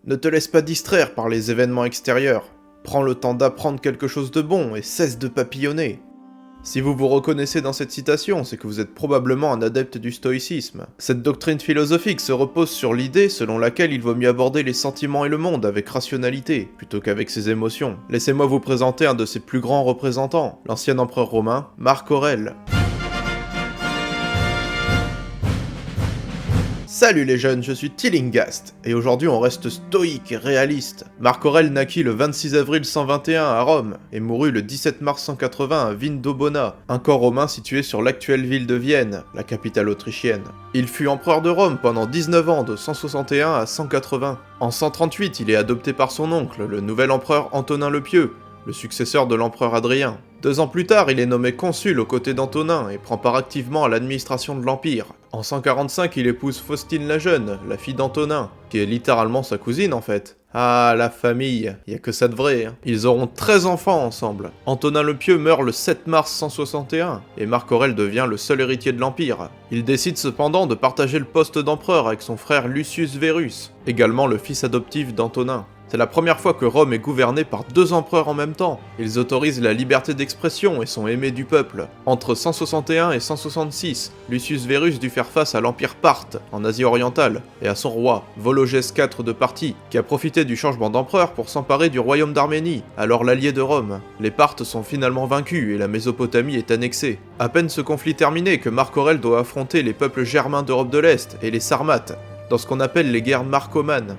Ne te laisse pas distraire par les événements extérieurs. Prends le temps d'apprendre quelque chose de bon et cesse de papillonner. Si vous vous reconnaissez dans cette citation, c'est que vous êtes probablement un adepte du stoïcisme. Cette doctrine philosophique se repose sur l'idée selon laquelle il vaut mieux aborder les sentiments et le monde avec rationalité, plutôt qu'avec ses émotions. Laissez-moi vous présenter un de ses plus grands représentants, l'ancien empereur romain, Marc Aurèle. Salut les jeunes, je suis Tillinghast, et aujourd'hui on reste stoïque et réaliste. Marc Aurèle naquit le 26 avril 121 à Rome, et mourut le 17 mars 180 à Vindobona, un camp romain situé sur l'actuelle ville de Vienne, la capitale autrichienne. Il fut empereur de Rome pendant 19 ans, de 161 à 180. En 138, il est adopté par son oncle, le nouvel empereur Antonin le Pieux, le successeur de l'empereur Adrien. 2 ans plus tard, il est nommé consul aux côtés d'Antonin et prend part activement à l'administration de l'Empire. En 145, il épouse Faustine la Jeune, la fille d'Antonin, qui est littéralement sa cousine en fait. Ah, la famille, y a que ça de vrai, hein. Ils auront 13 enfants ensemble. Antonin le Pieux meurt le 7 mars 161, et Marc Aurèle devient le seul héritier de l'Empire. Il décide cependant de partager le poste d'empereur avec son frère Lucius Verus, également le fils adoptif d'Antonin. C'est la première fois que Rome est gouvernée par 2 empereurs en même temps. Ils autorisent la liberté d'expression et sont aimés du peuple. Entre 161 et 166, Lucius Verus dut faire face à l'Empire Parthe, en Asie orientale, et à son roi, Vologès IV de Parthie, qui a profité du changement d'empereur pour s'emparer du royaume d'Arménie, alors l'allié de Rome. Les Parthes sont finalement vaincus et la Mésopotamie est annexée. À peine ce conflit terminé que Marc Aurèle doit affronter les peuples germains d'Europe de l'Est et les Sarmates, dans ce qu'on appelle les guerres marcomanes.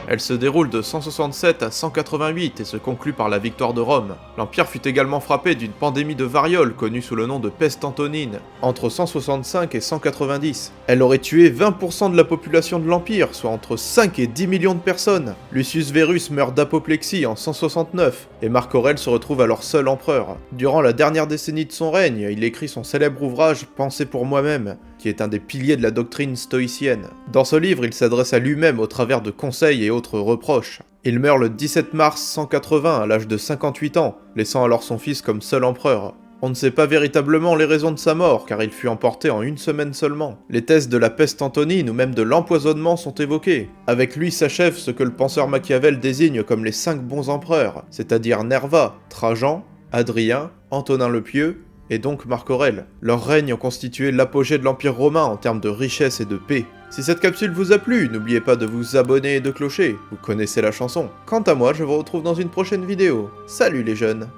Elle se déroule de 167 à 188 et se conclut par la victoire de Rome. L'Empire fut également frappé d'une pandémie de variole connue sous le nom de peste antonine, entre 165 et 190. Elle aurait tué 20% de la population de l'Empire, soit entre 5 et 10 millions de personnes. Lucius Verus meurt d'apoplexie en 169, et Marc Aurèle se retrouve alors seul empereur. Durant la dernière décennie de son règne, il écrit son célèbre ouvrage « Penser pour moi-même », qui est un des piliers de la doctrine stoïcienne. Dans ce livre, il s'adresse à lui-même au travers de conseils et autres reproches. Il meurt le 17 mars 180 à l'âge de 58 ans, laissant alors son fils comme seul empereur. On ne sait pas véritablement les raisons de sa mort, car il fut emporté en 1 semaine seulement. Les thèses de la peste antonine ou même de l'empoisonnement sont évoquées. Avec lui s'achève ce que le penseur Machiavel désigne comme les 5 bons empereurs, c'est-à-dire Nerva, Trajan, Adrien, Antonin le Pieux, et donc Marc Aurèle. Leurs règnes ont constitué l'apogée de l'Empire romain en termes de richesse et de paix. Si cette capsule vous a plu, n'oubliez pas de vous abonner et de clocher, vous connaissez la chanson. Quant à moi, je vous retrouve dans une prochaine vidéo. Salut les jeunes!